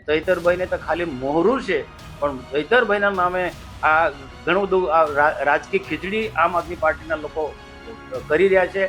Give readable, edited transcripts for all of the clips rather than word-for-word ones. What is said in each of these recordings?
ચૈતરભાઈને તો ખાલી મોહરું છે, પણ ચૈતરભાઈના નામે આ ઘણું બધું રાજકીય ખીચડી આમ આદમી પાર્ટીના લોકો કરી રહ્યા છે.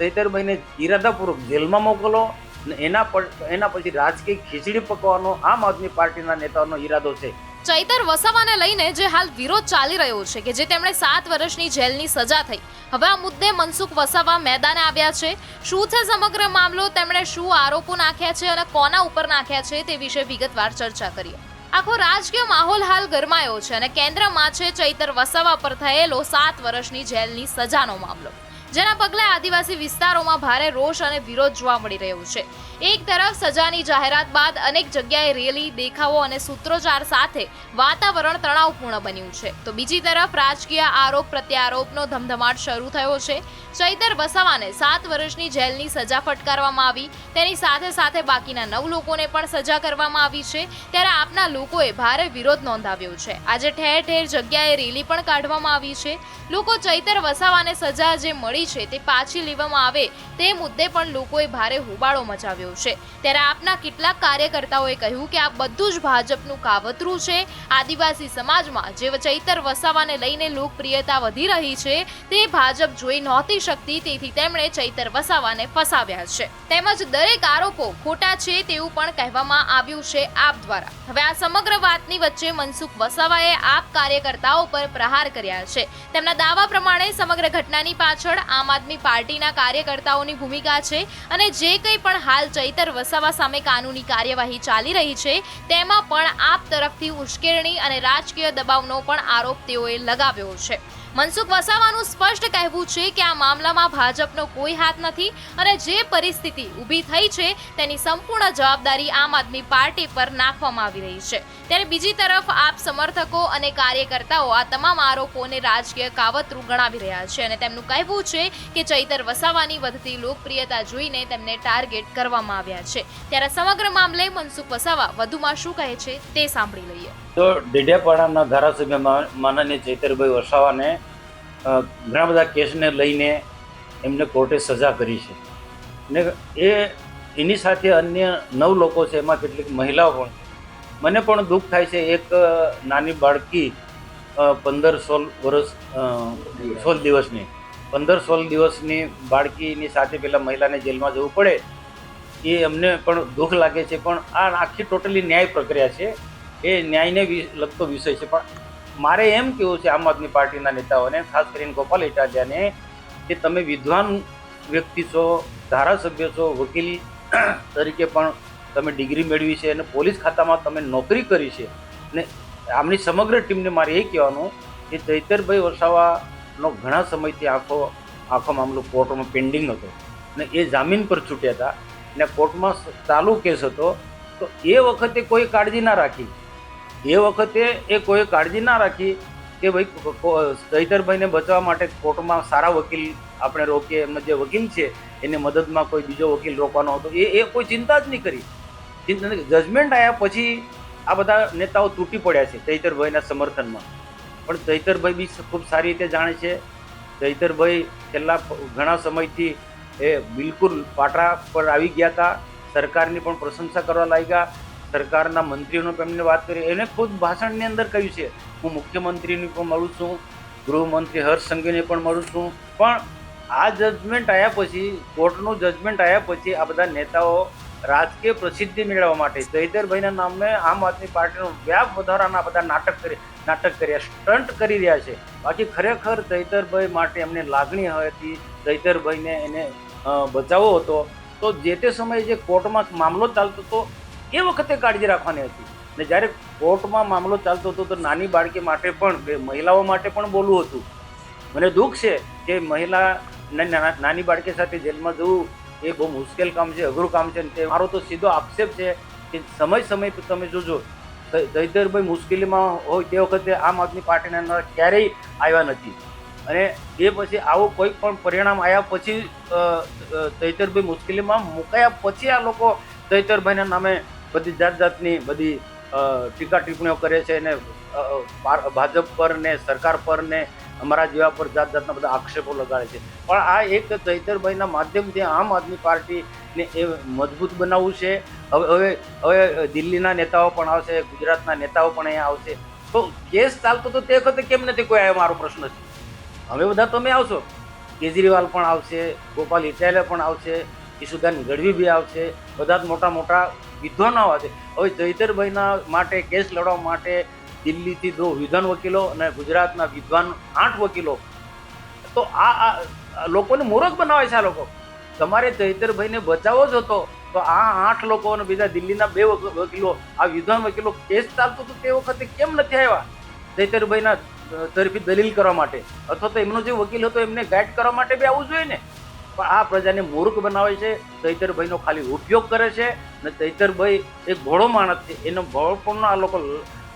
ચૈતરભાઈને ઇરાદાપૂર્વક જેલમાં મોકલો ને એના પછી રાજકીય ખીચડી પકવાનો આમ આદમી પાર્ટીના નેતાઓનો ઈરાદો છે. ચૈતર વસાવાને લઈને જે હાલ વિરોધ ચાલી રહ્યો છે કે જે તેમણે 7 વર્ષની જેલની સજા થઈ, હવે આ મુદ્દે મનસુખ વસાવા મેદાને આવ્યા છે. શું છે સમગ્ર મામલો, તેમણે શું આરોપો નાખ્યા છે અને કોના ઉપર નાખ્યા છે તે વિશે વિગતવાર ચર્ચા કરીએ. આખો રાજકીય માહોલ હાલ ગરમાયો છે અને કેન્દ્રમાં છે ચૈતર વસાવા પર થયેલો 7 વર્ષની જેલની સજાનો મામલો, જેના પગલે આદિવાસી વિસ્તારોમાં ભારે રોષ અને વિરોધ જોવા મળી રહ્યો છે. એક તરફ સજાની જાહેરાત બાદ અનેક જગ્યાએ રેલી, દેખાવો અને સૂત્રોચ્ચાર સાથે વાતાવરણ તણાવપૂર્ણ બન્યું છે, તો બીજી તરફ રાજકીય આરોપ પ્રત્યારોપનો ધમધમાટ શરૂ થયો છે. ચૈતર વસાવાને 7 વર્ષની જેલની સજા ફટકારવામાં આવી, તેની સાથે સાથે બાકીના 9 લોકોને પણ સજા કરવામાં આવી છે. ત્યારે આપના લોકોએ ભારે વિરોધ નોંધાવ્યો છે. આજે ઠેર ઠેર જગ્યાએ રેલી પણ કાઢવામાં આવી છે. લોકો ચૈતર વસાવાને સજા જે મળી છે તે પાછી લેવામાં આવે તે મુદ્દે પણ લોકોએ ભારે હોબાળો મચાવ્યો છે. ત્યારે આપના કેટલાક કાર્યકર્તાઓએ કહ્યું કે આ બધું જ ભાજપનું કાવતરું છે. આદિવાસી સમાજમાં જે ચૈતર વસાવાને લઈને લોકપ્રિયતા વધી રહી છે તે ભાજપ જોઈ નહોતી શકતી, તેથી તેમણે ચૈતર વસાવાને ફસાવ્યા છે. તેમજ દરેક આરોપો ખોટા છે તેવું પણ કહેવામાં આવ્યું છે આપ દ્વારા. હવે આ સમગ્ર વાતની વચ્ચે મનસુખ વસાવાએ આપ કાર્યકર્તાઓ પર પ્રહાર કર્યા છે. તેમના દાવા પ્રમાણે સમગ્ર ઘટનાની પાછળ આમ આદમી પાર્ટીના કાર્યકર્તાઓની ભૂમિકા છે અને જે કંઈ પણ હાલ ચૈતર વસાવા સામે કાનૂની કાર્યવાહી ચાલી રહી છે તેમાં પણ આપ તરફથી ઉશ્કેરણી અને રાજકીય દબાવનો પણ આરોપ તેઓએ લગાવ્યો છે. મનસુખ વસાવાનું સ્પષ્ટ કહેવું છે કે આ મામલામાં ભાજપનો કોઈ હાથ નથી અને જે પરિસ્થિતિ ઊભી થઈ છે તેની સંપૂર્ણ જવાબદારી આમ આદમી પાર્ટી પર નાખવામાં આવી રહી છે. ત્યારે બીજી તરફ આપ સમર્થકો અને કાર્યકર્તાઓ આ તમામ આરોપોને રાજકીય કાવતરું ગણાવી રહ્યા છે અને તેમનું કહેવું છે કે ચૈતર વસાવાની વધતી લોકપ્રિયતા જોઈને તેમને ટાર્ગેટ કરવામાં આવ્યા છે. ત્યારે સમગ્ર મામલે મનસુખ વસાવા વધુમાં શું કહે છે તે સાંભળી લઈએ. તો ડેડિયાપાડાના ધારાસભ્ય માનનીય ચૈતરભાઈ વસાવાને ઘણા બધા કેસને લઈને એમને કોર્ટે સજા કરી છે ને એની સાથે અન્ય 9 લોકો છે, એમાં કેટલીક મહિલાઓ પણ. મને પણ દુઃખ થાય છે. એક નાની બાળકી 16 દિવસની બાળકીની સાથે પેલા મહિલાને જેલમાં જવું પડે એ અમને પણ દુઃખ લાગે છે. પણ આ આખી ટોટલી ન્યાય પ્રક્રિયા છે, એ ન્યાયને લગતો વિષય છે. પણ મારે એમ કહેવું છે આમ આદમી પાર્ટીના નેતાઓને, ખાસ કરીને ગોપાલ ઇટાલિયાને, કે તમે વિદ્વાન વ્યક્તિ છો, ધારાસભ્ય છો, વકીલ તરીકે પણ તમે ડિગ્રી મેળવી છે અને પોલીસ ખાતામાં તમે નોકરી કરી છે. ને આમની સમગ્ર ટીમને મારે એ કહેવાનું કે ચૈતરભાઈ વસાવાનો ઘણા સમયથી આખો મામલો કોર્ટમાં પેન્ડિંગ હતો ને એ જામીન પર છૂટ્યા હતા ને કોર્ટમાં ચાલુ કેસ હતો. તો એ વખતે કોઈ કાળજી ના રાખી કે ભાઈ ચૈતરભાઈને બચાવવા માટે કોર્ટમાં સારા વકીલ આપણે રોકીએ, એમનો જે વકીલ છે એને મદદમાં કોઈ બીજો વકીલ રોકવાનો હતો, એ કોઈ ચિંતા જ નહીં કરી. જજમેન્ટ આવ્યા પછી આ બધા નેતાઓ તૂટી પડ્યા છે ચૈતરભાઈના સમર્થનમાં. પણ ચૈતરભાઈ બી ખૂબ સારી રીતે જાણે છે. ચૈતરભાઈ છેલ્લા ઘણા સમયથી એ બિલકુલ પાટા પર આવી ગયા હતા. સરકારની પણ પ્રશંસા કરવા લાગ્યા. સરકારના મંત્રીઓનો પણ એમને વાત કરી. એને ખુદ ભાષણની અંદર કહ્યું છે હું મુખ્યમંત્રીને પણ મળું છું, ગૃહમંત્રી હર્ષ સંઘવીને પણ મળું છું. પણ આ જજમેન્ટ આવ્યા પછી, કોર્ટનું જજમેન્ટ આવ્યા પછી આ બધા નેતાઓ રાજકીય પ્રસિદ્ધિ મેળવવા માટે ચૈતરભાઈના નામે આમ આદમી પાર્ટીનો વ્યાપ વધારાના બધા નાટક કર્યા, સ્ટન્ટ કરી રહ્યા છે. બાકી ખરેખર ચૈતરભાઈ માટે એમને લાગણી હતી, ચૈતરભાઈને એને બચાવવો હતો. તો જે તે સમયે જે કોર્ટમાં મામલો ચાલતો હતો એ વખતે કાળજી રાખવાની હતી. ને જ્યારે કોર્ટમાં મામલો ચાલતો હતો તો નાની બાળકી માટે પણ, મહિલાઓ માટે પણ બોલવું હતું. મને દુઃખ છે કે નાની બાળકી સાથે જેલમાં જવું એ બહુ મુશ્કેલ કામ છે, અઘરું કામ છે. તે મારો તો સીધો આક્ષેપ છે કે સમય પર તમે જોજો ચૈતરભાઈ મુશ્કેલીમાં હોય તે વખતે આમ આદમી પાર્ટીના ક્યારેય આવ્યા નથી. અને એ પછી આવું કોઈ પણ પરિણામ આવ્યા પછી ચૈતરભાઈ મુશ્કેલીમાં મુકાયા પછી આ લોકો ચૈતરભાઈના નામે બધી જાતની બધી ટીકા ટિપ્પણીઓ કરે છે ને ભાજપ પર ને સરકાર પર ને અમારા જેવા પર જાત જાતના બધા આક્ષેપો લગાડે છે. પણ આ એક ચૈતરભાઈના માધ્યમથી આમ આદમી પાર્ટીને એ મજબૂત બનાવવું છે. હવે દિલ્હીના નેતાઓ પણ આવશે, ગુજરાતના નેતાઓ પણ અહીંયા આવશે. તો કેસ ચાલતો તો તે વખતે કેમ નથી કોઈ આવ્યો, મારો પ્રશ્ન છે. હવે બધા તમે આવશો, કેજરીવાલ પણ આવશે, ગોપાલ ઇટાલિયા પણ આવશે, ઈશુદાન ગઢવી બી આવશે, બધા જ મોટા મોટા વિદ્વાનો આવશે. હવે ચૈતરભાઈના માટે કેસ લડવા માટે દિલ્હીથી 2 વિદ્વાન વકીલો અને ગુજરાતના વિદ્વાન 8 વકીલો. તો આ લોકોને મૂર્ખ બનાવે છે. આ લોકો તમારે ચૈતરભાઈને બચાવો જ હતો તો આ 8 લોકો અને બીજા દિલ્હીના 2 વકીલો, આ વિદ્વાન વકીલો કેસ ચાલતો તો તે વખતે કેમ નથી આવ્યા ચૈતરભાઈના તરફી દલીલ કરવા માટે, અથવા તો એમનો જે વકીલ હતો એમને ગાઈડ કરવા માટે બી આવવું જોઈએ ને. પણ આ પ્રજાને મૂર્ખ બનાવે છે. ચૈતરભાઈનો ખાલી ઉપયોગ કરે છે અને ચૈતરભાઈ એક ભોળો માણસ છે, એનો ભોળપણનો આ લોકો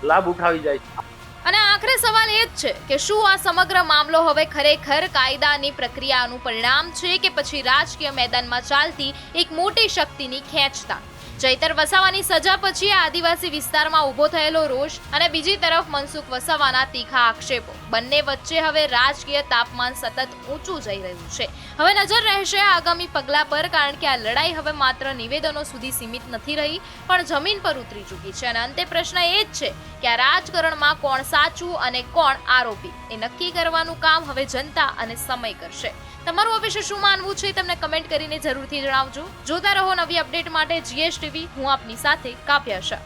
લાભ ઉઠાવી જાય છે. અને આખરે સવાલ એ જ છે કે શું આ સમગ્ર મામલો હવે ખરેખર કાયદાની પ્રક્રિયાનું પરિણામ છે કે પછી રાજકીય મેદાનમાં ચાલતી એક મોટી શક્તિની ખેંચતા? ચૈતર વસાવાની સજા પછી આદિવાસી વિસ્તારમાં ઊભો થયેલો રોષ અને બીજી તરફ મનસુખ વસાવાના તીખા આક્ષેપો, બંને વચ્ચે હવે રાજકીય તાપમાન સતત ઊંચું જઈ રહ્યું છે. હવે નજર રહેશે આગામી પગલા પર, કારણ કે આ લડાઈ હવે માત્ર નિવેદનો સુધી સીમિત નથી રહી પણ જમીન પર ઉતરી ચૂકી છે. અને અંતે પ્રશ્ન એ જ છે કે આ રાજકારણમાં કોણ સાચું અને કોણ આરોપી એ નક્કી કરવાનું કામ હવે જનતા અને સમય કરશે. તમારું આ વિશે શું માનવું છે તમને કમેન્ટ કરીને જરૂરથી જણાવજો. જોતા રહો નવી અપડેટ માટે GS TV. હું આપની સાથે કાવ્યા શાહ.